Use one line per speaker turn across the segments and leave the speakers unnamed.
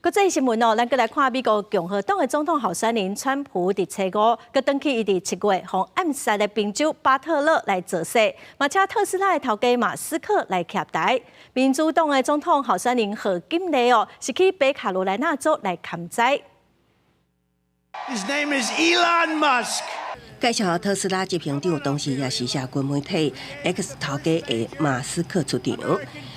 国际新闻哦，咱过来看美国共和党的总统候选人川普伫初五，佮登去伊伫7月向暗杀的宾州巴特勒来造势，嘛请特斯拉的头家马斯克来徛台。民主党的总统候选人何金雷哦，是去北卡罗来纳州来砍灾。
His name is Elon Musk.
介绍特斯拉执行长，同时也是社群媒体 X 头家的马斯克出场。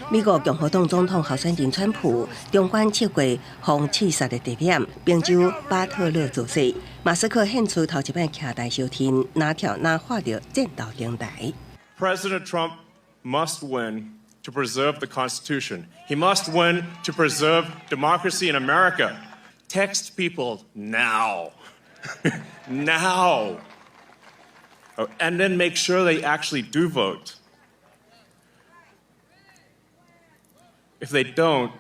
美国共和党总统候选人川普中关7月向刺杀的地点宾州巴特勒造势，马斯克献出头一摆徛台收听，哪跳哪画着战斗平台。
President Trump must win to preserve the Constitution. He must win to preserve democracy in America. Text people now. Now. Oh, and then make sure they actually do vote. If they don't,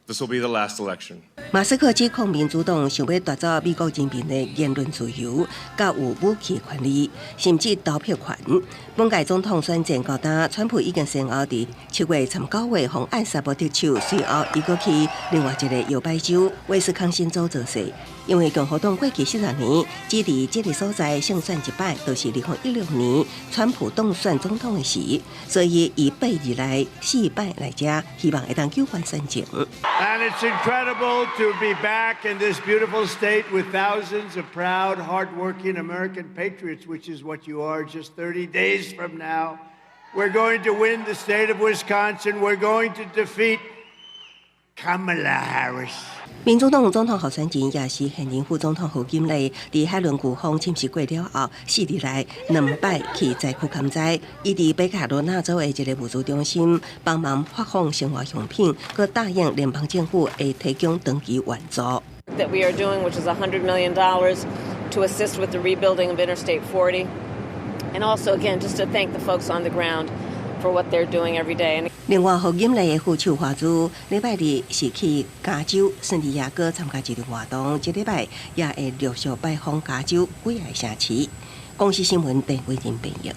this will be the last election.
马斯克指控民主党想要夺走美国人民的言论自由，甲有武器权利，甚至投票权。本届总统选战高达，川普已经先后伫7月、9月向暗杀无得手，随后伊阁去另外一个摇摆州威斯康星州造势。因为共和党过去40年只伫这个所在胜选一摆，就是2016年川普当选总统的时，所以以8日来4摆来遮，希望会当救翻选情。
And it's incredible to be back in this beautiful state with thousands of proud, hardworking American patriots, which is what you are just 30 days from now. We're going to win the state of Wisconsin. We're going to defeat Kamala Harris.
民主党总统候选人也是现任副总统何金雷，伫海伦古峰侵袭过了后，4日来2摆去灾区勘灾，伊伫北卡罗纳州的一个物资中心帮忙发放生活用品，佮答应联邦政府会提供长期援助。
That we are doing, which is $100 million to assist with the rebuilding of Interstate 40, and also again just to thank the folks on the ground for what they're doing every day.
另外，何金雷的副手华珠礼拜日是去加州圣地亚哥参加一个活动，这礼拜也会陆续拜访加州几个城市。公司新闻陈伟仁编译。